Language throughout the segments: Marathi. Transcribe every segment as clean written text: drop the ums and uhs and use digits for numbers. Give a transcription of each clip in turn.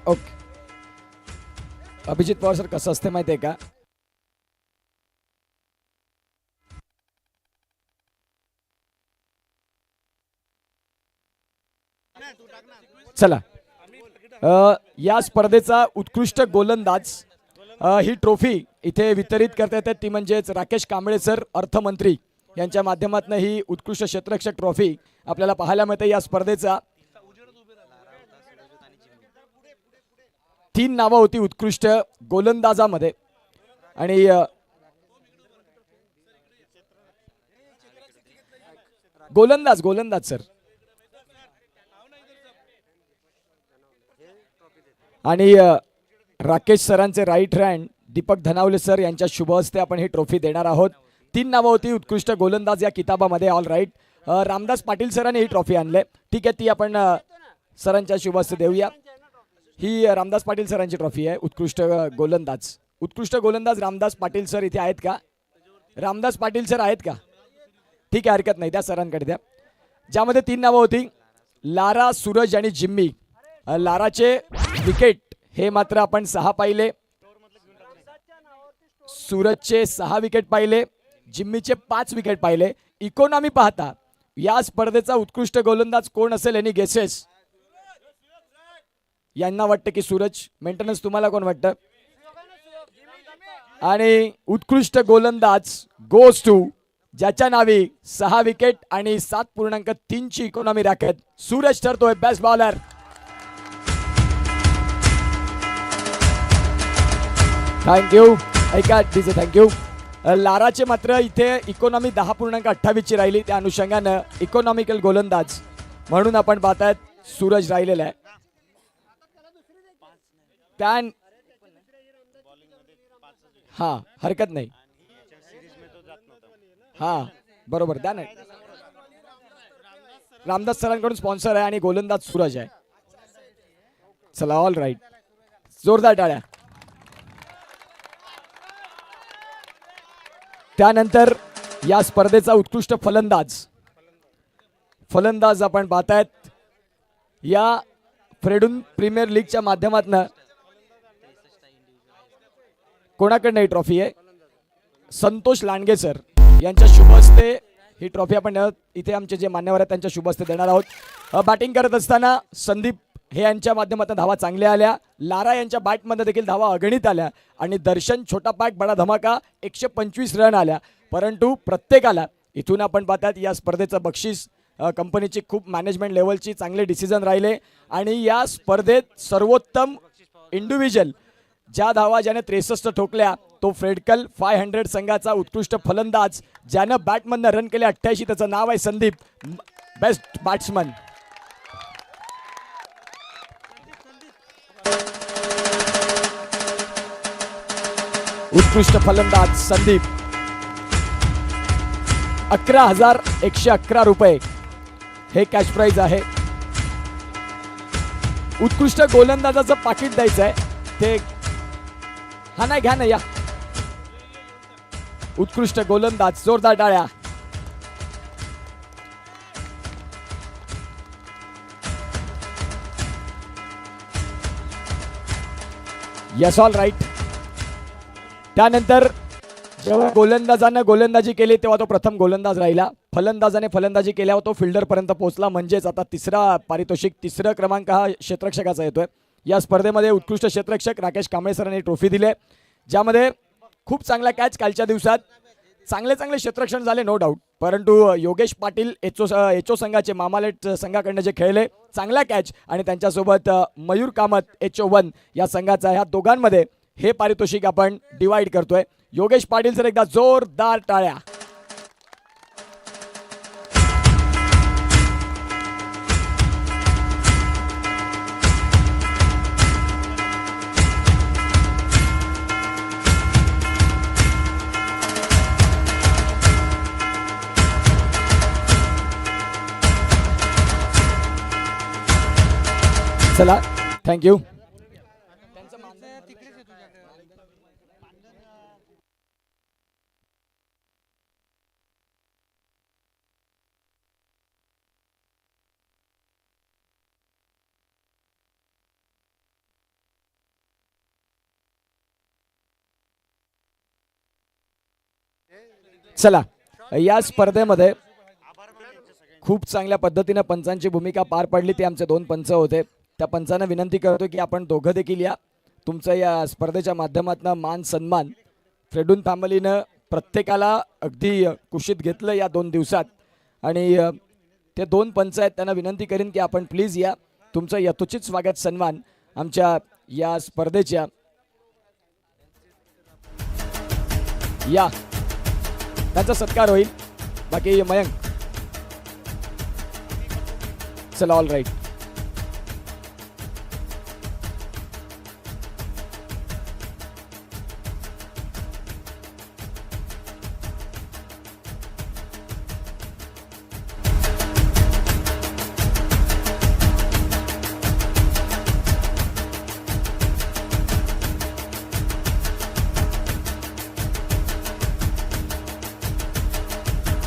ओके. अभिजित पवार सर, कसं असते माहिती आहे का? चला, या स्पर्धेचा उत्कृष्ट गोलंदाज ही ट्रॉफी इथे वितरित करता येते, ती म्हणजेच राकेश कांबळे सर अर्थमंत्री यांच्या माध्यमातून ही उत्कृष्ट क्षेत्ररक्षक ट्रॉफी आपल्याला पाहायला मिळते. या स्पर्धेचा 3 नावं होती उत्कृष्ट गोलंदाजामध्ये आणि गोलंदाज गोलंदाज सर आणि राकेश सरांचे right hand Deepak Dhanawale sir यांच्या शुभ हस्ते आपण ही ट्रॉफी देणार आहोत. 3 नावं होती उत्कृष्ट गोलंदाज या किताबामध्ये. All right. रामदास पाटील सरांनी ही ट्रॉफी आणले. ठीक आहे, ती आपण सरांच्या शुभ हस्ते देऊया. ही रामदास पाटील सरांची ट्रॉफी आहे. उत्कृष्ट गोलंदाज, उत्कृष्ट गोलंदाज रामदास पाटील सर इथे आहेत का? रामदास पाटील सर आहेत का? ठीक आहे, हरकत नाही, त्या सरांकडे द्या. ज्यामध्ये 3 नावं होती, लारा, सूरज आणि जिम्मी. लाराचे विकेट हे मात्र आपण 6 पाहिले, सूरजचे 6 विकेट पाहिले, जिम्मीचे 5 विकेट पाहिले. इकॉनॉमी पाहता या स्पर्धेचा उत्कृष्ट गोलंदाज कोण असेल? यांनी गेसेस? यांना वाटतं की सूरज. मेंटेनन्स तुम्हाला कोण वाटतं? आणि उत्कृष्ट गोलंदाज गोस टू ज्याच्या नावी 6 विकेट आणि 7.3 ची इकॉनॉमी राखत सूरज ठरतोय बेस्ट बॉलर. थँक्यू. ऐका डीजे, थँक्यू. लाराचे मात्र इथे इकॉनॉमी 10.28 ची राहिली, त्या अनुषंगानं इकॉनॉमिकल गोलंदाज म्हणून आपण पाहतायत सूरज राहिलेला आहे. त्या हा, हरकत नाही. हा, बरोबर, द्या ना. रामदास सरांकडून स्पॉन्सर आहे आणि गोलंदाज सूरज आहे. चला, ऑल राईट, जोरदार टाळ्या. त्यानंतर या स्पर्धेचा उत्कृष्ट फलंदाज आपण पाहतायत. या फ्रेडून प्रीमियर लीगच्या माध्यमातून कोणाकडनं ही ट्रॉफी आहे? संतोष लांडगे सर यांच्या शुभ हस्ते ही ट्रॉफी आपण इथे आमचे जे मान्यवर आहेत त्यांच्या शुभ हस्ते देणार आहोत. बॅटिंग करत असताना संदीप हे यांच्या माध्यमातून धावा चांगल्या आल्या. लारा यांच्या बॅटमध्ये देखील धावा अगणित आल्या आणि दर्शन छोटा पाक बडा धमाका 125 रन आल्या. परंतु प्रत्येकाला इथून आपण पाहतात या स्पर्धेचं बक्षीस कंपनीची खूप मॅनेजमेंट लेवलची चांगले डिसिजन राहिले आणि या स्पर्धेत सर्वोत्तम इंडिव्हिज्युअल ज्या धावा ज्याने 63 ठोकल्या तो फ्रेडकल 500 संघाचा उत्कृष्ट फलंदाज ज्यानं बॅटमधनं रन केले 88, त्याचं नाव आहे संदीप, बेस्ट बॅट्समन. उत्कृष्ट फलंदाज संदीप. 11,111 रुपये हे कॅश प्राइज आहे. उत्कृष्ट गोलंदाजाचं पाकिट द्यायचं आहे ते. हा नाही, घ्या ना या. उत्कृष्ट गोलंदाज, जोरदार टाळ्या. Yes, all right. त्यानंतर जेव्हा गोलंदाजानं गोलंदाजी केली तेव्हा तो प्रथम गोलंदाज राहिला. फलंदाजाने फलंदाजी केल्यावर तो फिल्डर पर्यंत पोहोचला. म्हणजेच आता तिसरा पारितोषिक, तिसरा क्रमांक हा क्षेत्ररक्षकाचा येतोय. या स्पर्धेमध्ये उत्कृष्ट क्षेत्ररक्षक राकेश कांबळे सरांनी ट्रॉफी दिले, ज्यामध्ये खूप चांगला कॅच कालच्या दिवसात चांगले क्षेत्ररक्षण झाले, नो डाऊट. परंतु योगेश पाटील एचओ संघाचे मामालेट संघाकडनं जे खेळले चांगला कॅच आणि त्यांच्यासोबत मयूर कामत HO1 या संघाचा, ह्या दोघांमध्ये हे पारितोषिक आपण डिवाइड करतोय. योगेश पाटील सर, एकदा जोरदार टाळ्या. चला, थँक्यू. चला, या स्पर्धेमध्ये खूप चांगल्या पद्धतीने पंचांची भूमिका पार पडली. ते आमचे 2 पंच होते. त्या पंचांना विनंती करतो की आपण दोघं देखील या. तुमचं या स्पर्धेच्या माध्यमातून मान सन्मान फ्रेडून फॅमिलीनं प्रत्येकाला अगदी कुशीत घेतलं या 2 दिवसात. आणि ते 2 पंच आहेत, त्यांना विनंती करीन की आपण प्लीज या. तुमचं यथोचित स्वागत सन्मान आमच्या या स्पर्धेच्या या त्यांचा सत्कार होईल. बाकी मयंक, चला, ऑल राईट.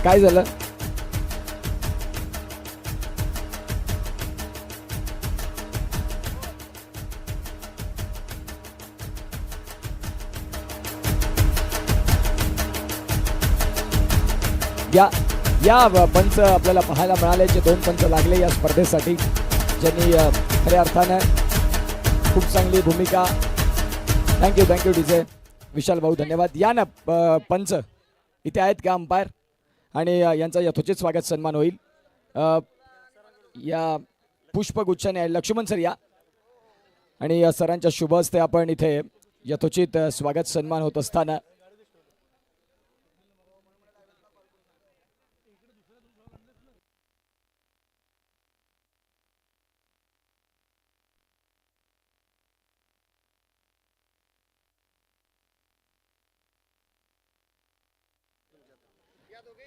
काय झालं? या पंच आपल्याला पाहायला मिळाले, जे 2 पंच लागले या स्पर्धेसाठी, ज्यांनी खऱ्या अर्थानं खूप चांगली भूमिका. थँक्यू डीजे विशाल भाऊ, धन्यवाद. या ना पंच, इथे आहेत का अंपायर? आणि यांचा यथोचित स्वागत सन्मान होईल. या पुष्पगुच्छाने लक्ष्मण सर या. आणि या सरांच्या शुभ हस्ते आपण इथे यथोचित स्वागत सन्मान होत असताना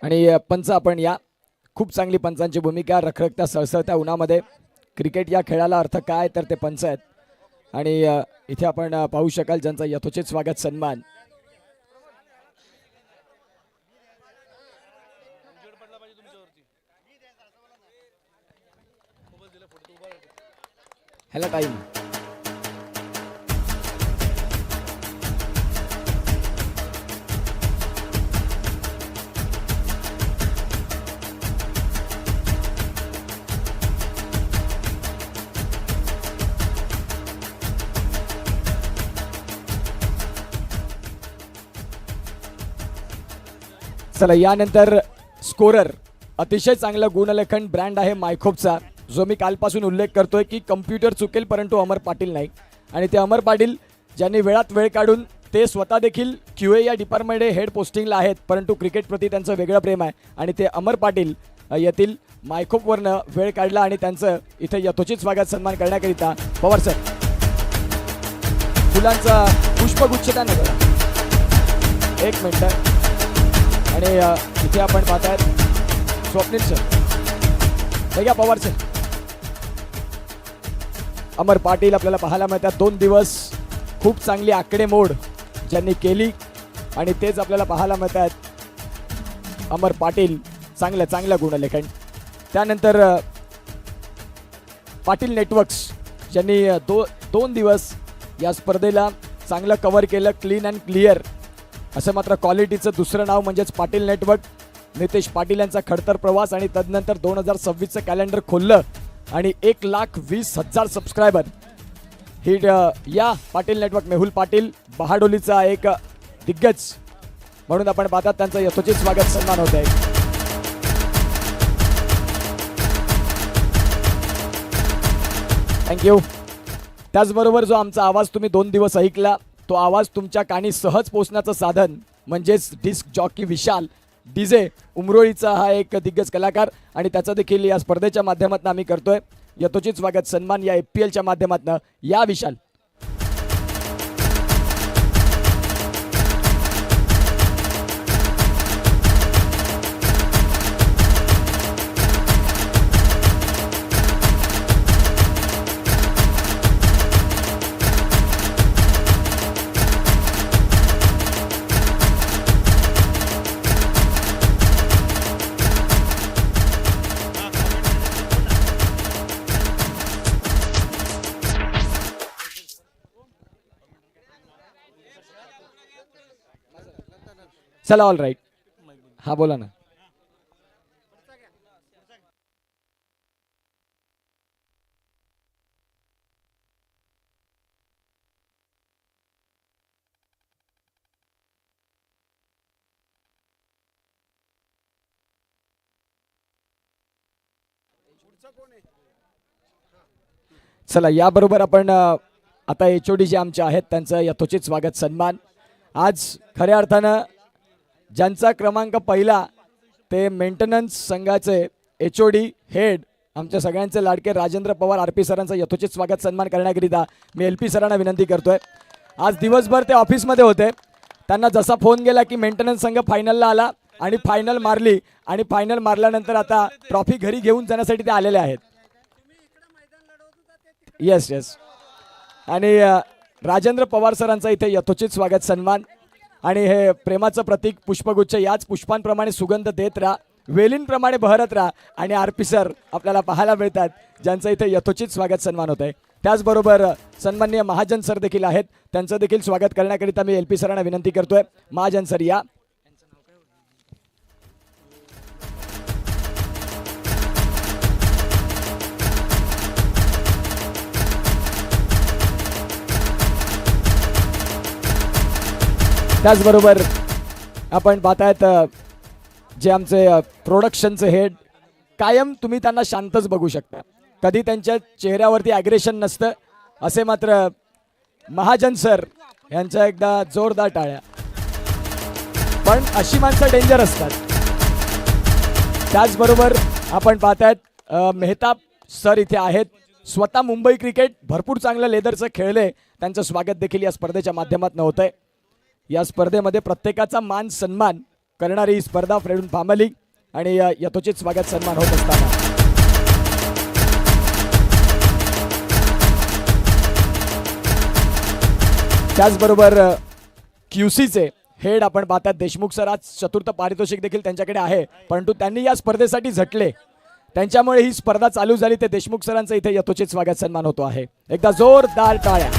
आणि पंच आपण या. खूप चांगली पंचांची भूमिका. रखरखत्या सळसळत्या उन्हामध्ये क्रिकेट या खेळाला अर्थ काय, तर ते पंच आहेत. आणि इथे आपण पाहू शकाल ज्यांचा यथोचित स्वागत सन्मान. ह्याला टाईम. चला, यानंतर स्कोरर, अतिशय चांगलं गुणलेखन ब्रँड आहे मायखोपचा, जो मी कालपासून उल्लेख करतोय की कम्प्युटर चुकेल परंतु अमर पाटील नाही. आणि ते अमर पाटील ज्यांनी वेळात वेळ काढून, ते स्वतः देखील QA या डिपार्टमेंटमध्ये हेड पोस्टिंगला आहेत, परंतु क्रिकेटप्रती त्यांचं वेगळं प्रेम आहे. आणि ते अमर पाटील येथील मायखोपवरनं वेळ काढला आणि त्यांचं इथे यथोचित स्वागत सन्मान करण्याकरिता पवार सर, फुलांचा पुष्पगुच्छ द्या ना जरा. 1 मिनिट. आणि इथे आपण पाहतायत स्वप्नील सर, हे घ्या पवार सर. अमर पाटील आपल्याला पाहायला मिळतात. 2 दिवस खूप चांगली आकडेमोड ज्यांनी केली आणि तेच आपल्याला पाहायला मिळतात. अमर पाटील चांगलं गुणलेखन. त्यानंतर पाटील नेटवर्क्स ज्यांनी 2 दिवस या स्पर्धेला चांगलं कव्हर केलं, क्लीन अँड क्लिअर असं. मात्र क्वालिटीचं दुसरं नाव म्हणजेच पाटील नेटवर्क. नितेश पाटील यांचा खडतर प्रवास आणि तदनंतर 2026चं कॅलेंडर खोललं आणि 1,20,000 सबस्क्रायबर. ही या पाटील नेटवर्क, मेहुल पाटील बहाडोलीचा एक दिग्गज म्हणून आपण पाहतात, त्यांचं यथोचित स्वागत सन्मान होत आहे. थँक्यू. त्याचबरोबर जो आमचा आवाज तुम्ही 2 दिवस ऐकला, तो आवाज तुमच्या कानी सहज पोहोचण्याचं साधन म्हणजेच डिस्क जॉकी विशाल डीजे उमरोळीचा हा एक दिग्गज कलाकार. आणि त्याचा देखील या स्पर्धेच्या माध्यमातून आम्ही करतोय यथोचित स्वागत सन्मान या FPLच्या माध्यमातून. या विशाल. चला, ऑल राईट. हा बोला ना. चला याबरोबर आपण आता एचओडी जे आमचे आहेत त्यांचं यथोचित स्वागत सन्मान. आज खऱ्या अर्थानं ज्यांचा क्रमांक पहिला ते मेंटेनन्स संघाचे एचओडी हेड आमच्या सगळ्यांचे लाडके राजेंद्र पवार आरपी सरांचं यथोचित स्वागत सन्मान करण्याकरिता मी एलपी सरांना विनंती करतोय. आज दिवसभर ते ऑफिसमध्ये होते. त्यांना जसा फोन गेला की मेंटेनन्स संघ फायनलला आला आणि फायनल मारली आणि फायनल मारल्यानंतर आता ट्रॉफी घरी घेऊन जाण्यासाठी ते आलेले आहेत. Yes yes. आणि राजेंद्र पवार सरांचा इथे यथोचित स्वागत सन्मान. आणि हे प्रेमाचं प्रतीक पुष्पगुच्छ याच पुष्पांप्रमाणे सुगंध देत राहा, वेलींप्रमाणे बहरत राहा. आणि आरपी सर आपल्याला पाहायला मिळतात ज्यांचं इथे यथोचित स्वागत सन्मान होत आहे. त्याचबरोबर सन्माननीय महाजन सर देखील आहेत, त्यांचं देखील स्वागत करण्याकरिता मी एलपी सरांना विनंती करतोय. महाजन सर या. त्याचबरोबर आपण पाहतायत जे आमचे प्रोडक्शनचे हेड, कायम तुम्ही त्यांना शांतच बघू शकता, कधी त्यांच्या चेहऱ्यावरती ॲग्रेशन नसतं. असे मात्र महाजन सर यांच्या एकदा जोरदार टाळ्या. पण अशी माणसं डेंजर असतात. त्याचबरोबर आपण पाहतायत मेहताब सर इथे आहेत. स्वतः मुंबई क्रिकेट भरपूर चांगलं लेदरचं खेळले, त्यांचं स्वागत देखील या स्पर्धेच्या माध्यमातून होत आहे. या स्पर्धेमध्ये प्रत्येकाचा मान सन्मान करणारी ही स्पर्धा फ्रेंड फॅमिली आणि यथोचित स्वागत सन्मान होत असताना त्याचबरोबर क्यूसीचे हेड आपण पाहतात देशमुख सर. आज चतुर्थ पारितोषिक देखील त्यांच्याकडे आहे, परंतु त्यांनी या स्पर्धेसाठी झटले, त्यांच्यामुळे ही स्पर्धा चालू झाली. ते देशमुख सरांचं इथे यथोचित स्वागत सन्मान होतो आहे. एकदा जोरदार टाळ्या.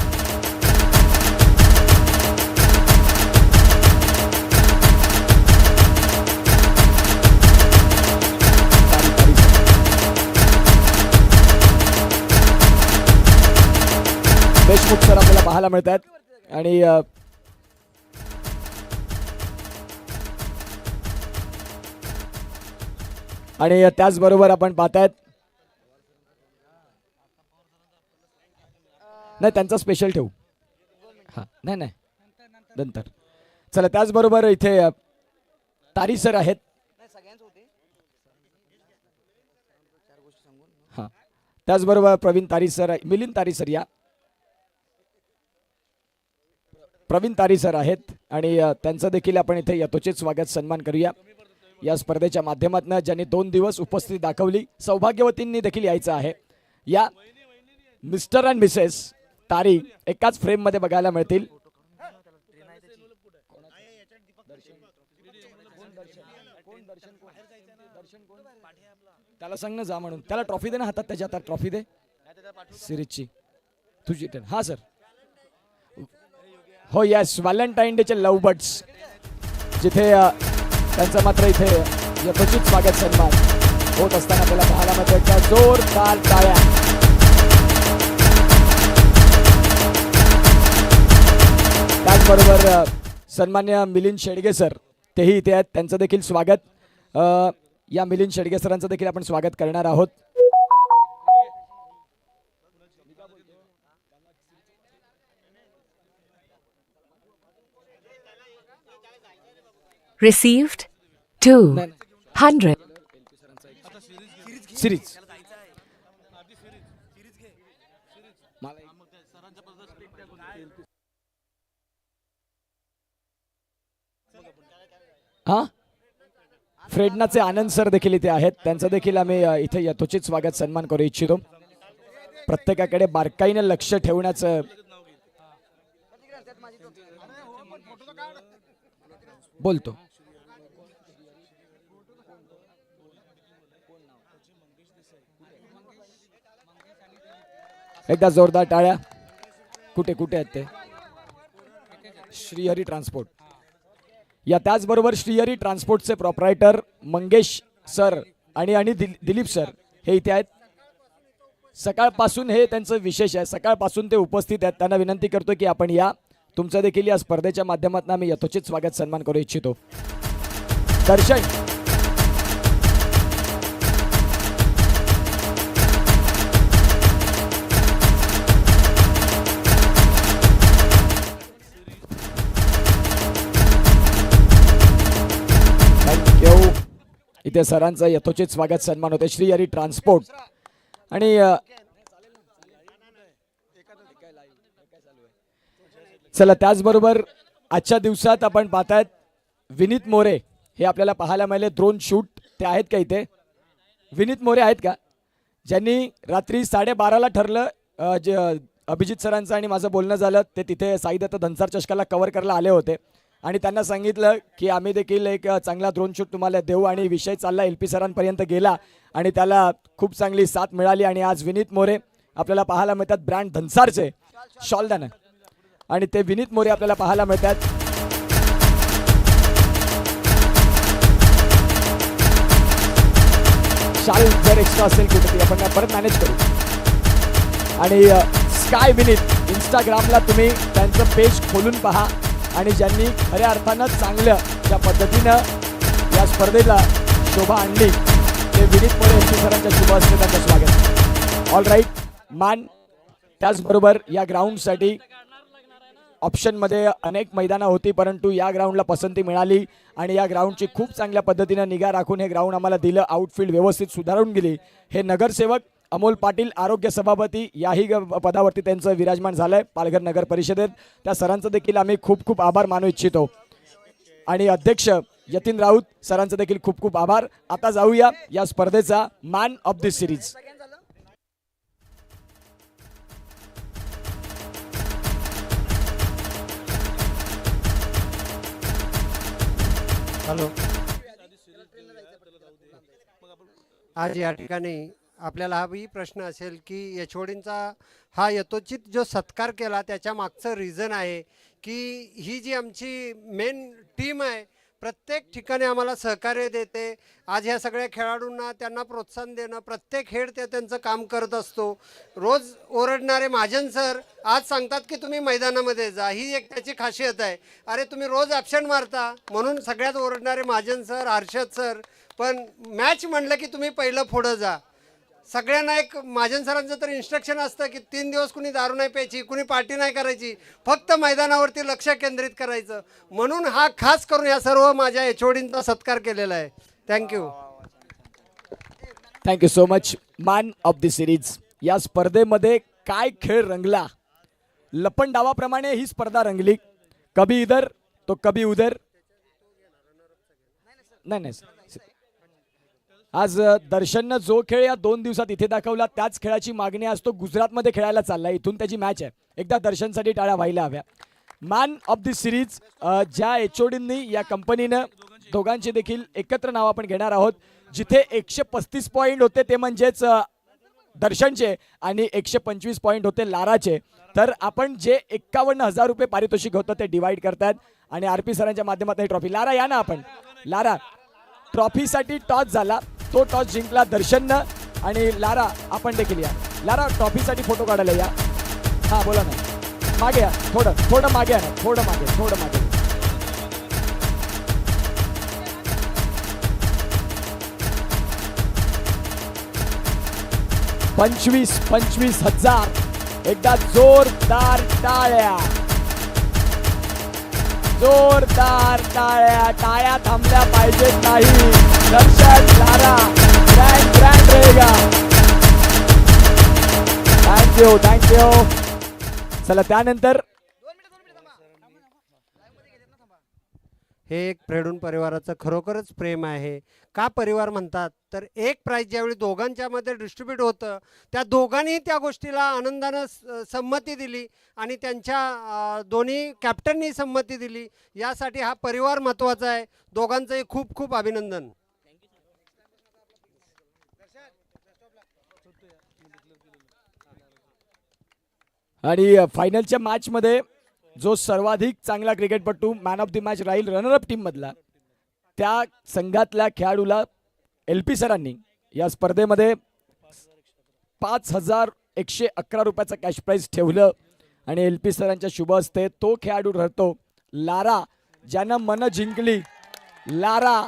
देशमुख सर आपल्याला पाहायला मिळतात. आणि त्याचबरोबर आपण पाहतायत नाही त्यांचा स्पेशल ठेवू. हा नाही नाही नंतर. चला त्याचबरोबर इथे तारी सर आहेत. हा त्याचबरोबर प्रवीण तारी सर, मिलिंद तारी सर या. प्रवीण तारी सर आहेत आणि त्यांचं देखील आपण इथे यथोचित स्वागत सन्मान करूया. या स्पर्धेच्या माध्यमातून ज्यांनी 2 दिवस उपस्थिती दाखवली, सौभाग्यवतींनी देखील यायचं आहे. या मिस्टर अँड मिसेस तारी एकाच फ्रेम मध्ये बघायला मिळतील. त्याला सांग ना जा म्हणून. त्याला ट्रॉफी दे ना हातात, त्याच्या हातात ट्रॉफी दे सिरीजची तुझी. हा सर. हो यस. व्हॅलेंटाईन डेचे लव्ह बर्ड्स जिथे त्यांचं मात्र इथे यथोचित स्वागत सन्मान होत असताना आपल्याला पाहायला मिळतं. जोरदार टाळ्या. त्याचबरोबर सन्मान्य मिलिंद शेडगे सर तेही इथे आहेत, त्यांचं देखील स्वागत. या मिलिंद शेडगे सरांचं देखील आपण स्वागत करणार आहोत. Received 200. सिरीज हा फ्रेडनाचे आनंद सर देखील इथे आहेत, त्यांचं देखील आम्ही इथे यथोचित स्वागत सन्मान करू इच्छितो. प्रत्येकाकडे बारकाईने लक्ष ठेवण्याचं बोलतो. एकदा जोरदार टाळ्या. कुठे कुठे आहेत ते? श्रीहरी ट्रान्सपोर्ट या त्याचबरोबर श्रीहरी ट्रान्सपोर्टचे प्रॉपरायटर मंगेश सर आणि दिलीप सर हे इथे आहेत. सकाळपासून हे त्यांचं विशेष आहे, सकाळपासून ते उपस्थित आहेत. त्यांना विनंती करतो की आपण या, तुमचं देखील या स्पर्धेच्या माध्यमातून आम्ही यथोचित स्वागत सन्मान करू इच्छितो. दर्शन थँक्यू. इथे सरांचं यथोचित स्वागत सन्मान होते. श्रीहरी ट्रान्सपोर्ट आणि चला त्याचबरोबर आजच्या दिवसात आपण पाहतायत विनीत मोरे हे आपल्याला पाहायला मिळाले. ड्रोन शूट ते आहेत का इथे? विनीत मोरे आहेत का, ज्यांनी रात्री 12:30ला ठरलं, जे अभिजित सरांचं आणि माझं बोलणं झालं, ते तिथे साईदत्त धनसार चषकाला कव्हर करायला आले होते आणि त्यांना सांगितलं की आम्ही देखील एक चांगला ड्रोन शूट तुम्हाला देऊ आणि विषय चालला LP सरांपर्यंत गेला आणि त्याला खूप चांगली साथ मिळाली. आणि आज विनीत मोरे आपल्याला पाहायला मिळतात ब्रँड धनसारचे शॉलदान, आणि ते विनीत मोरे आपल्याला पाहायला मिळतात. शाल जर एक्स्ट्रा असेल कुठेतरी आपण परत मॅनेज करू. आणि स्काय विनीत इंस्टाग्रामला तुम्ही त्यांचं पेज खोलून पहा आणि ज्यांनी खऱ्या अर्थानं चांगलं ज्या पद्धतीनं या स्पर्धेला शोभा आणली ते विनीत मोरे यांची सरांच्या शुभ हस्ते त्यांचं स्वागत. ऑल राईट मान. त्याचबरोबर या ग्राउंडसाठी ऑप्शनमध्ये अनेक मैदानं होती, परंतु या ग्राउंडला पसंती मिळाली आणि या ग्राउंडची खूप चांगल्या पद्धतीनं निगा राखून हे ग्राउंड आम्हाला दिलं. आउटफील्ड व्यवस्थित सुधारून गेली. हे नगरसेवक अमोल पाटील आरोग्य सभापती याही पदावरती त्यांचं विराजमान झालंय पालघर नगर परिषदेत. त्या सरांचं देखील आम्ही खूप खूप आभार मानू इच्छितो. आणि अध्यक्ष यतीन राऊत सरांचं देखील खूप खूप आभार. आता जाऊया या स्पर्धेचा man of the series. Hello. आज या ठिकाणी आपल्याला हाही प्रश्न असेल की यशवडींचा हा यथोचित जो सत्कार केला त्याच्या मागचं रिझन आहे की ही जी आमची मेन टीम आहे प्रत्येक ठिकाणी आम्हाला सहकार्य देते. आज ह्या सगळ्या खेळाडूंना त्यांना प्रोत्साहन देणं, प्रत्येक खेळ ते त्यांचं काम करत असतो. रोज ओरडणारे महाजन सर आज सांगतात की तुम्ही मैदानामध्ये जा, ही एक त्याची खासियत आहे. अरे तुम्ही रोज ॲब्सेंट मारता म्हणून सगळ्यात ओरडणारे महाजन सर, हर्षद सर, पण मॅच म्हणलं की तुम्ही पहिलं पुढं जा. सगळ्यांना एक महाजन सरांचं तर इन्स्ट्रक्शन असतं की 3 दिवस कुणी दारू नाही प्यायची, कुणी पार्टी नाही करायची, फक्त मैदानावरती लक्ष केंद्रित करायचं. म्हणून हा खास करून या सर्व माझ्या एचओडींचा सत्कार केलेला आहे. Thank you. Thank you so much. Man of the series. या स्पर्धेमध्ये काय खेळ रंगला. लपन डावाप्रमाणे ही स्पर्धा रंगली. कभी इधर तो कभी उधर. नाही आज दर्शननं जो खेळ या 2 दिवसात इथे दाखवला त्याच खेळाची मागणी आज तो गुजरातमध्ये खेळायला चालला. इथून त्याची मॅच आहे. एकदा दर्शनसाठी टाळ्या व्हायला हव्या. मॅन ऑफ द सिरीज ज्या एचओडींनी या कंपनीनं दोघांचे देखील एकत्र नाव आपण घेणार आहोत. जिथे 135 पॉईंट होते ते म्हणजेच दर्शनचे आणि 125 पॉईंट होते लाराचे. तर आपण जे 51,000 रुपये पारितोषिक होतं ते डिवाइड करतात आणि RP सरांच्या माध्यमातून ट्रॉफी. लारा या ना आपण. लारा ट्रॉफीसाठी टॉस झाला, तो टॉस जिंकला दर्शननं. आणि लारा आपण देखील या. लारा ट्रॉफीसाठी फोटो काढायला या. हा बोला ना. मागे या. थोडं मागे या ना. थोडं मागे. 25,000. एकदा जोरदार टाळ्या. टाळ्या थांबल्या पाहिजेत नाही. दर्शन लारा ग्रँड रहेगा. थँक्यू. चला त्यानंतर हे एक प्रेडून परिवाराचं खरोखरच प्रेम आहे. का परिवार म्हणतात तर एक प्राइज ज्यावेळी दोघांच्या मध्ये डिस्ट्रीब्यूट होतं त्या दोघांनी त्या गोष्टीला आनंदानं संमती दिली आणि त्यांच्या दोन्ही कॅप्टननी संमती दिली. यासाठी हा परिवार महत्त्वाचा आहे. दोघांचंही खूप खूप अभिनंदन. आणि फायनलच्या मॅचमध्ये जो सर्वाधिक चांगला क्रिकेटपटू मॅन ऑफ द मॅच राहील रनरअप टीम मधला, त्या संघातल्या खेळाडूला LP सरांनी या स्पर्धेमध्ये 5,111 रुपयाचं कॅश प्राइज ठेवलं आणि LP सरांच्या शुभ हस्ते तो खेळाडू ठरतो लारा, ज्यानं मन जिंकली. लारा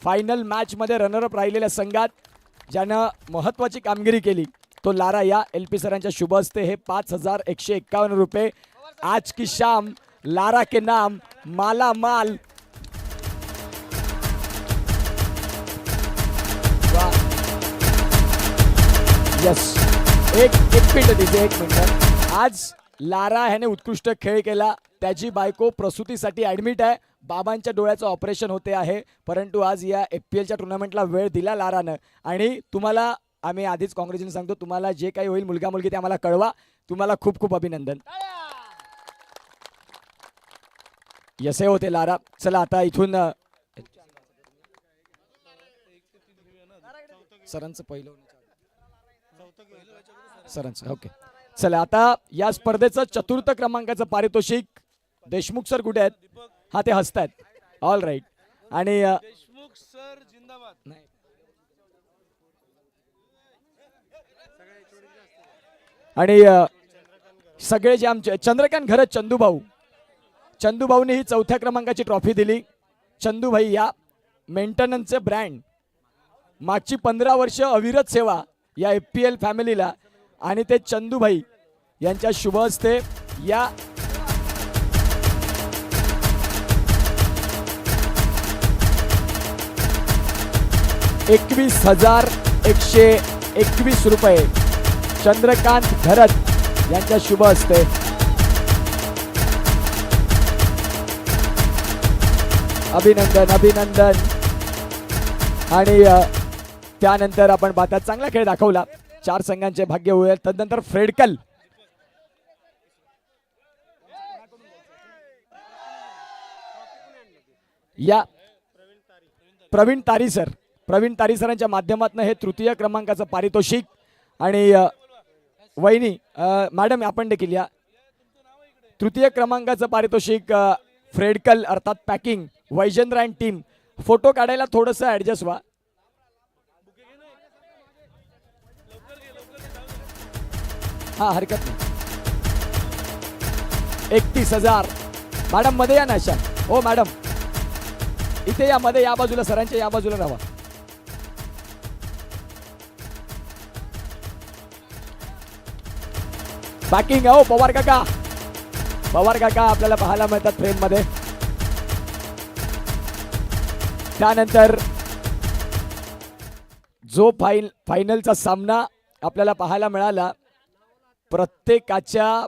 फायनल मॅच मध्ये रनरअप राहिलेल्या संघात ज्यानं महत्वाची कामगिरी केली, तो लारा या LP सरांच्या शुभ हस्ते हे 5,151 रुपये आज की शाम लारा के नाम माला माल. यस, एक मिनिट तिथे, एक मिनिट. आज लारा ह्याने उत्कृष्ट खेळ केला. त्याची बायको प्रसूतीसाठी ऍडमिट आहे. बाबांच्या डोळ्याचं ऑपरेशन होते आहे, परंतु आज या FPLच्या टुर्नामेंटला वेळ दिला लारानं. आणि तुम्हाला आम्ही आधीच काँग्रेच्युलेशन सांगतो, तुम्हाला जे काही होईल मुलगा मुलगी ते आम्हाला कळवा. तुम्हाला खूप खूप अभिनंदन. यसे होते लारा. चला आता इथून सरांचं पहिलं सरांचं ओके. चला आता या स्पर्धेचं चतुर्थ क्रमांकाचं पारितोषिक देशमुख सर कुठे आहेत? हा, ते हसतायत. All right. आणि देशमुख सर जिंदाबाद. आणि सगळे जे आमचे चंद्रकांत घरत चंदूभाऊने ही चौथ्या क्रमांकाची ट्रॉफी दिली. चंदूभाई या मेंटेनन्सचे ब्रँड, मागची 15 वर्ष अविरत सेवा या FPL फॅमिलीला, आणि ते चंदूभाई यांच्या शुभ हस्ते या ₹21,121 रुपये चंद्रकांत घरत यांच्या शुभ हस्ते. अभिनंदन अभिनंदन. आणि त्यानंतर आपण पाहता चांगला खेळ दाखवला. 4 संघांचे भाग्य होईल. तदनंतर फ्रेडकल या प्रवीण तारी सरांच्या माध्यमातून हे तृतीय क्रमांकाचं पारितोषिक. आणि वहिनी मॅडम आपण देखील या तृतीय क्रमांकाचं पारितोषिक फ्रेडकल अर्थात पॅकिंग वैजेंद्र अँड टीम. फोटो काढायला थोडंसं ऍडजस्ट व्हा. हा, हरकत नाही. 31,000. मॅडम मध्ये या ना. अशा हो मॅडम इथे या, मध्ये या बाजूला, सरांच्या या बाजूला राहा. पॅकिंग हो पवार काका आपल्याला पाहायला मिळतात फ्रेम मध्ये. त्यानंतर जो फायनलचा सामना आपल्याला पाहायला मिळाला, प्रत्येकाच्या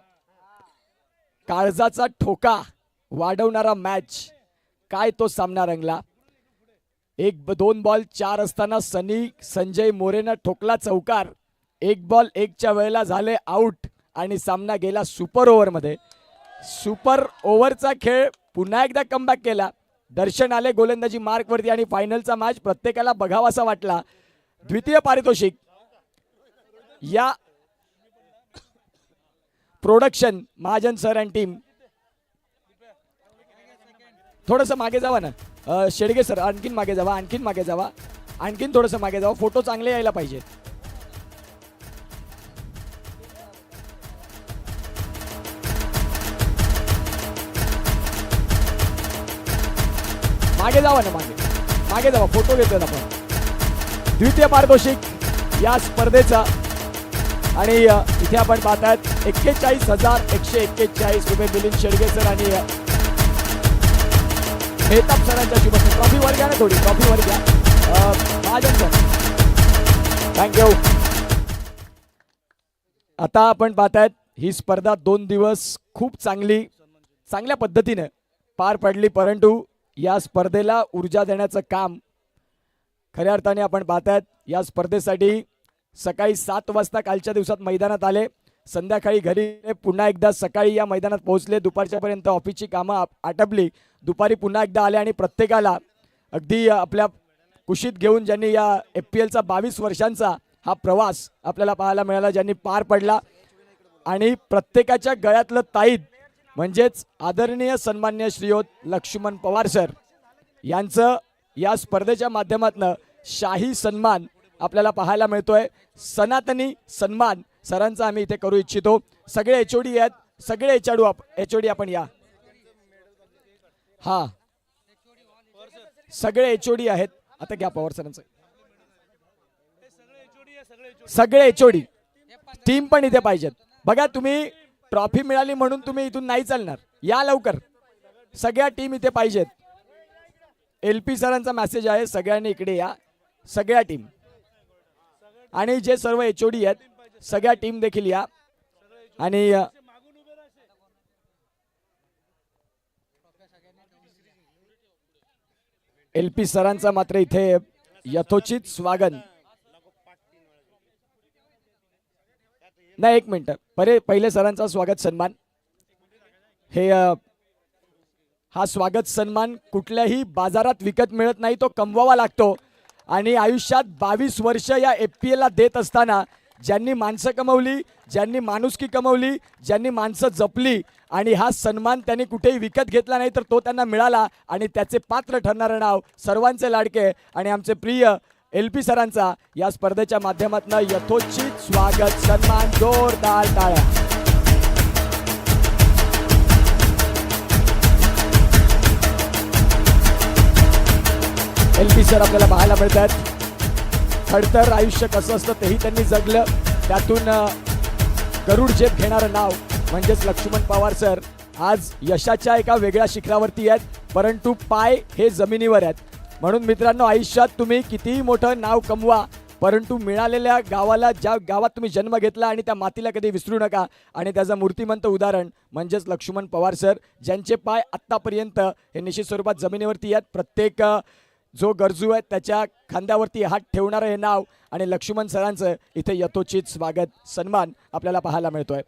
काळजाचा ठोका वाढवणारा मॅच, काय तो सामना रंगला. 1-2 बॉल 4 असताना संजय मोरेनं ठोकला चौकार. 1 बॉल 1च्या वेळेला झाले आउट आणि सामना गेला सुपर ओव्हरमध्ये. सुपर ओव्हरचा खेळ पुन्हा एकदा कमबॅक केला. दर्शन आले गोलंदाजी मार्कवरती आणि फायनलचा मॅच प्रत्येकाला बघावासा वाटला. द्वितीय पारितोषिक या production Mahajan sir and team. थोडंसं मागे जावा ना शेडगे सर, आणखीन मागे जावा, आणखीन थोडंसं मागे जावा. फोटो चांगले यायला पाहिजे. मागे जावा ना, मागे जावा, फोटो घेतोय आपण. द्वितीय पारितोषिक या स्पर्धेचा. आणि इथे आपण पाहतायत 41,141 रुपये मिलिंद शेडगे सर आणि मेहताब सरांच्या शुभ. ट्रॉफी वर घ्या ना, थोडी ट्रॉफी वर घ्या महाजन सर. थँक्यू. आता आपण पाहतायत ही स्पर्धा 2 दिवस खूप चांगल्या पद्धतीने पार पडली, परंतु या स्पर्धेला ऊर्जा देण्याचं काम खऱ्या अर्थाने आपण पाहतायत. या स्पर्धेसाठी सकाळी 7 वाजता कालच्या दिवसात मैदानात आले, संध्याकाळी घरी पुन्हा एकदा सकाळी या मैदानात पोहोचले. दुपारच्या पर्यंत ऑफिसची कामं आटपली. दुपारी पुन्हा एकदा आले आणि प्रत्येकाला अगदी आपल्या कुशीत घेऊन ज्यांनी या FPLचा 22 वर्षांचा हा प्रवास आपल्याला पाहायला मिळाला, ज्यांनी पार पडला. आणि प्रत्येकाच्या गळ्यातलं ताईत म्हणजेच आदरणीय सन्मान्य श्रीयुत लक्ष्मण पवार सर यांचं या स्पर्धेच्या माध्यमातून शाही सन्मान आपल्याला पाहायला मिळतोय. सनातनी सन्मान सरांचा आम्ही इथे करू इच्छितो. सगळे एचओडी आहेत, सगळे एचओडी आपण या. हा सगळे एचओडी आहेत. आता घ्या पवार सरांचं. सगळे एचओडी टीम पण इथे पाहिजेत. बघा तुम्ही ट्रॉफी मिळाली म्हणून तुम्ही इथून नाही चालणार. या लवकर, सगळ्या टीम इथे पाहिजेत. LP सरांचा मेसेज आहे, सगळ्यांनी इकडे या, सगळ्या टीम. आणि जे सर्व एचओडी आहेत सगळ्या टीम देखील या. आणि LP सरांचा मात्र इथे यथोचित स्वागत. नाही, एक मिनिट, पहिले सरांचा स्वागत सन्मान. हे हा स्वागत सन्मान कुठल्याही बाजारात विकत मिळत नाही, तो कमवावा लागतो. आणि आयुष्यात 22 वर्ष या FPL ला देत असताना ज्यांनी माणसं कमवली, ज्यांनी माणुसकी कमवली, ज्यांनी माणसं जपली, आणि हा सन्मान त्यांनी कुठेही विकत घेतला नाही तर तो त्यांना मिळाला. आणि त्याचे पात्र ठरणारं नाव सर्वांचे लाडके आणि आमचे प्रिय LP सरांचा या स्पर्धेच्या माध्यमातून यथोचित स्वागत सन्मान. जोरदार टाळ्या. LP सर आपल्याला पाहायला मिळतात. खडतर आयुष्य कसं असतं तेही त्यांनी जगलं. त्यातून गरुड झेप घेणारं नाव म्हणजेच लक्ष्मण पवार सर आज यशाच्या एका वेगळ्या शिखरावरती आहेत, परंतु पाय हे जमिनीवर आहेत. म्हणून मित्रांनो, आयुष्यात तुम्ही कितीही मोठं नाव कमवा, परंतु मिळालेल्या गावाला, ज्या गावात तुम्ही जन्म घेतला आणि त्या मातीला कधी विसरू नका. आणि त्याचं मूर्तिमंत उदाहरण म्हणजेच लक्ष्मण पवार सर, ज्यांचे पाय आत्तापर्यंत हे निश्चित स्वरूपात जमिनीवरती आहेत. प्रत्येक जो गरजू आहे त्याच्या खांद्यावरती हात ठेवणारं हे नाव आणि लक्ष्मण सरांचं इथे यथोचित स्वागत सन्मान आपल्याला पाहायला मिळतोय.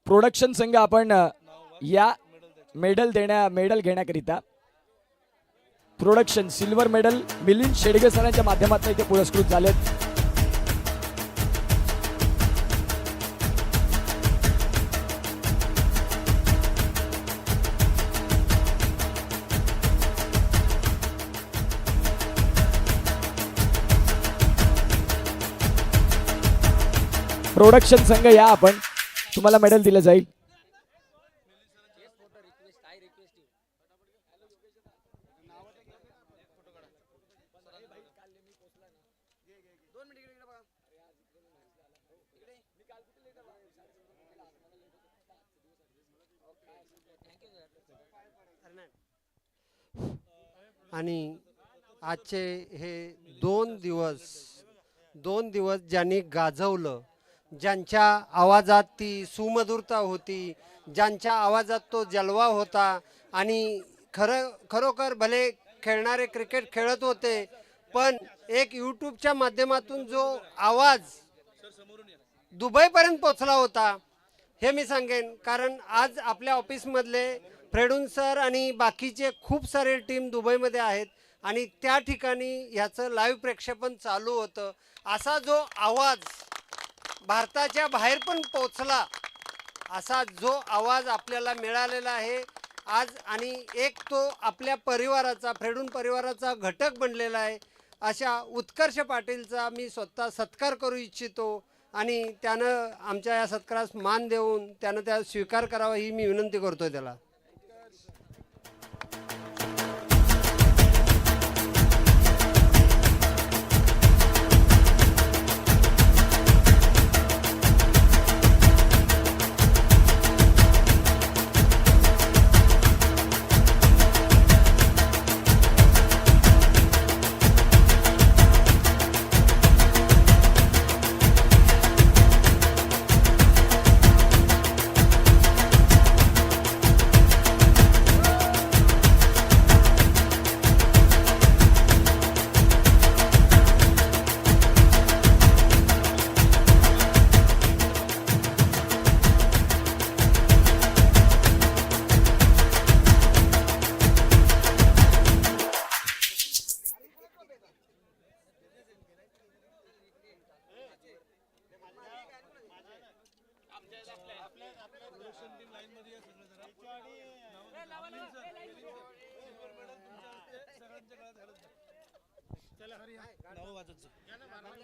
प्रोडक्शन संघ आपण या मेडल घेण्याकरिता production silver medal Milind Shedge सरांच्या माध्यमातून इथे पुरस्कृत झालेत. प्रोडक्शन संघ या, आपण तुम्हाला मेडल दिलं जाईल. आणि आजचे हे दोन दिवस ज्यांनी गाजवलं, ज्यांच्या आवाजात ती सुमधुरता होती, ज्यांच्या आवाजात तो जलवा होता, आणि खरोखर भले खेळणारे क्रिकेट खेळत होते, पण एक यूट्यूबच्या माध्यमातून जो आवाज दुबईपर्यंत पोचला होता हे मी सांगेन. कारण आज आपल्या ऑफिसमधले फ्रेडून सर आणि बाकीचे खूप सारे टीम दुबईमध्ये आहेत आणि त्या ठिकाणी ह्याचं लाईव्ह प्रक्षेपण चालू होतं. असा जो आवाज भारताच्या बाहेर पण पोचला, असा जो आवाज आपल्याला मिळालेला आहे आज, आणि एक तो आपल्या परिवाराचा, फ्रेडून परिवाराचा घटक बनलेला आहे. अशा उत्कर्ष पाटीलचा मी स्वतः सत्कार करू इच्छितो आणि त्यानं आमच्या या सत्कारास मान देऊन त्यानं त्या स्वीकार करावा ही मी विनंती करतोय त्याला.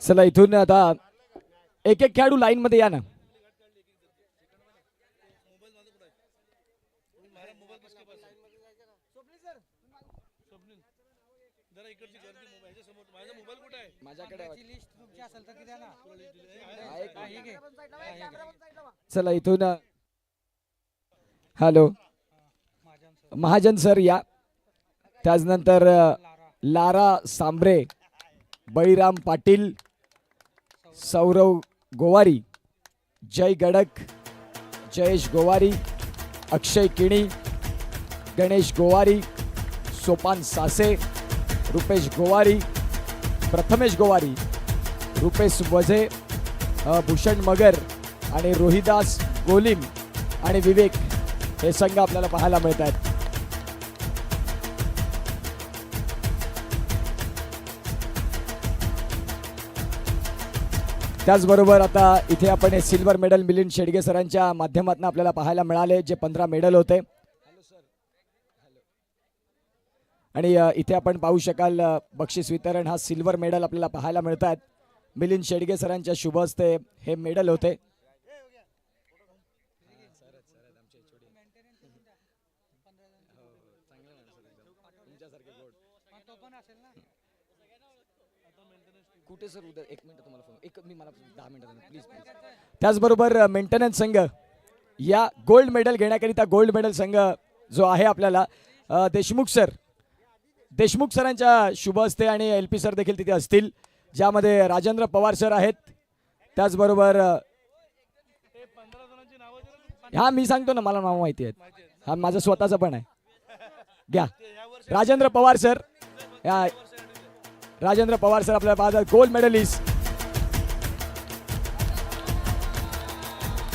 चला इथून आता एक एक खेळाडू लाईन मध्ये या ना. माझ्याकडे चला इथून हॅलो महाजन सर या. त्याचनंतर लारा सांबरे, बळीराम पाटील, सौरव गोवारी, जय गडक, जयेश गोवारी, अक्षय किणी, गणेश गोवारी, सोपान सासे, रुपेश गोवारी, प्रथमेश गोवारी, रुपेश वझे, भूषण मगर आणि रोहिदास गोलिम आणि विवेक हे संघ आपल्याला पाहायला मिळत आहेत. त्याचबरोबर आता इथे आपण हे सिल्वर मेडल मिलिंद शेडगे सरांच्या माध्यमातून आपल्याला पाहायला मिळाले, जे 15 मेडल होते. आणि इथे आपण पाहू शकाल बक्षीस वितरण हा सिल्वर मेडल आपल्याला पाहायला मिळतात. मिलिंद शेडगे सरांच्या शुभ हस्ते हे मेडल होते. कुठे सर उद्या 1 मिनिट तुम्हाला फोन एक मी मला 10 मिनिटांनी प्लीज. त्याचबरोबर मेंटेनन्स संघ या गोल्ड मेडल घेण्याकरिता गोल्ड मेडल संघ जो आहे आपल्याला देशमुख सरांच्या शुभ हस्ते आणि LP सर देखील तिथे असतील, ज्यामध्ये राजेंद्र पवार सर आहेत. त्याचबरोबर हा मी सांगतो ना, मला नाव माहिती आहेत, हा माझं स्वतःचं पण आहे. घ्या राजेंद्र पवार सर. राजेंद्र पवार सर आपल्याला पाहतात गोल्ड मेडलिस्ट.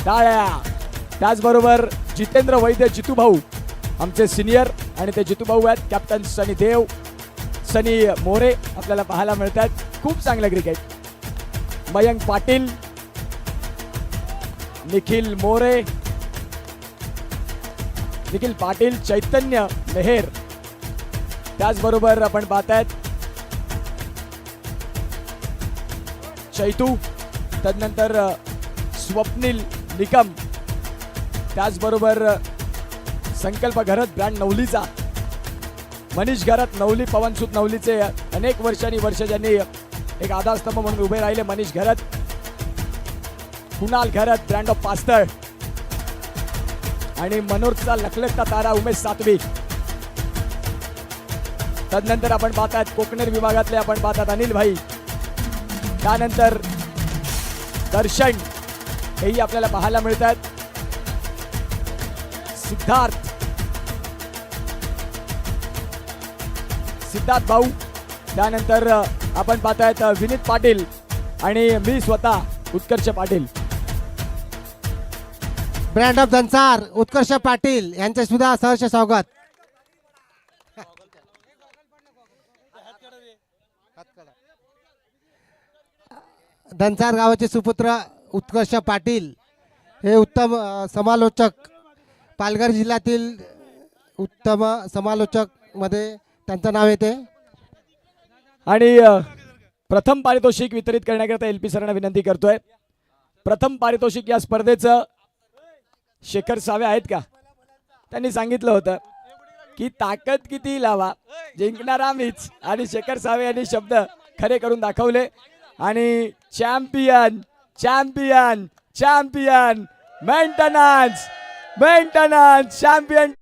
टाळ्या. त्याचबरोबर जितेंद्र वैद्य जितूभाऊ आमचे सिनियर आणि ते जितूभाऊ आहेत. कॅप्टन सनी मोरे आपल्याला पाहायला मिळतात. खूप चांगलं क्रिकेट. मयंक पाटील, निखिल मोरे, निखिल पाटील, चैतन्य मेहेर. त्याचबरोबर आपण पाहतायत चैतू, तदनंतर स्वप्नील निकम, त्याचबरोबर संकल्प घरत ब्रँड नवलीचा, मनीष घरत नवली, पवनसुत नवलीचे अनेक वर्ष ज्यांनी एक आधारस्तंभ म्हणून उभे राहिले मनीष घरत, कुणाल घरत ब्रँड ऑफ पास्तळ आणि मनोरचा लखलखता तारा उमेश सातवी. तदनंतर आपण पाहतात कोकणेर विभागातले आपण पाहतात अनिल भाई, त्यानंतर दर्शन हेही आपल्याला पाहायला मिळतात. सिद्धार्थ भाऊ, त्यानंतर आपण पाहतायत विनीत पाटील आणि मी स्वतः उत्कर्ष पाटील. ब्रँड ऑफ दंसार उत्कर्ष पाटील यांचे सुद्धा सहर्ष स्वागत. दंसार गावाचे सुपुत्र उत्कर्ष पाटील हे उत्तम समालोचक, पालघर जिल्ह्यातील उत्तम समालोचक मध्ये त्यांचं नाव येते. आणि प्रथम पारितोषिक वितरित करण्याकरिता LP सरांना विनंती करतोय. प्रथम पारितोषिक या स्पर्धेचं शेखर सावे आहेत का? त्यांनी सांगितलं होतं की ताकद किती लावा, जिंकणारा मीच. आणि शेखर सावे यांनी शब्द खरे करून दाखवले. आणि champion champion champion maintenance champion.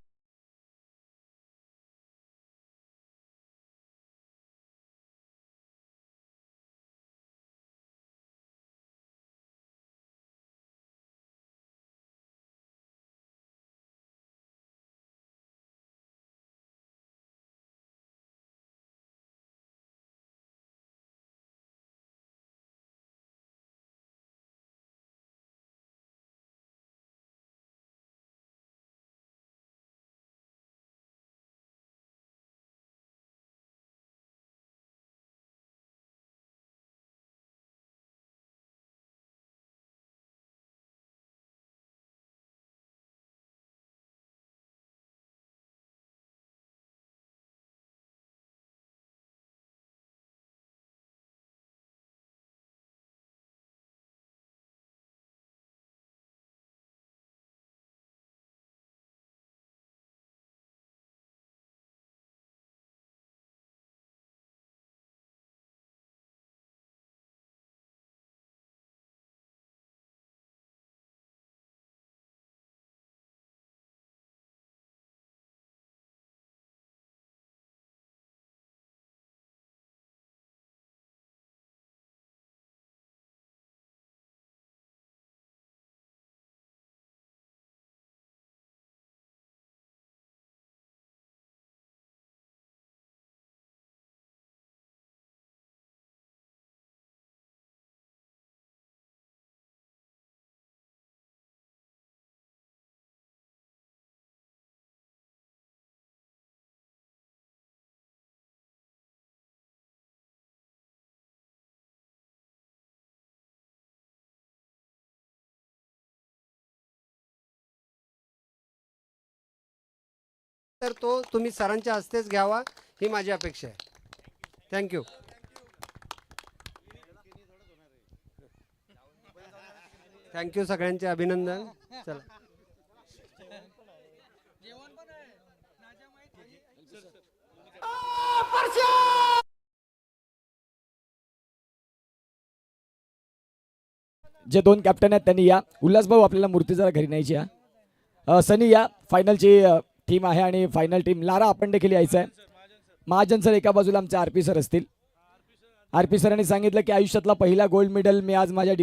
तर तो तुम्ही सरांच्या हस्तेच घ्यावा ही माझी अपेक्षा आहे. थँक्यू. थँक्यू सगळ्यांचे अभिनंदन. चला. जे दोन कॅप्टन आहेत त्यांनी या. उल्हास भाऊ आपल्याला मूर्ती जरा घरी न्यायची आहे. सनी या. फायनलची टीम आहे आणि फायनल टीम लारा आपण देखील यायचं आहे. महाजन सर एका बाजूला आमचे आरपी सर असतील. आरपी सरांनी सांगितलं की आयुष्यातला पहिला गोल्ड मेडल मी आज माझ्या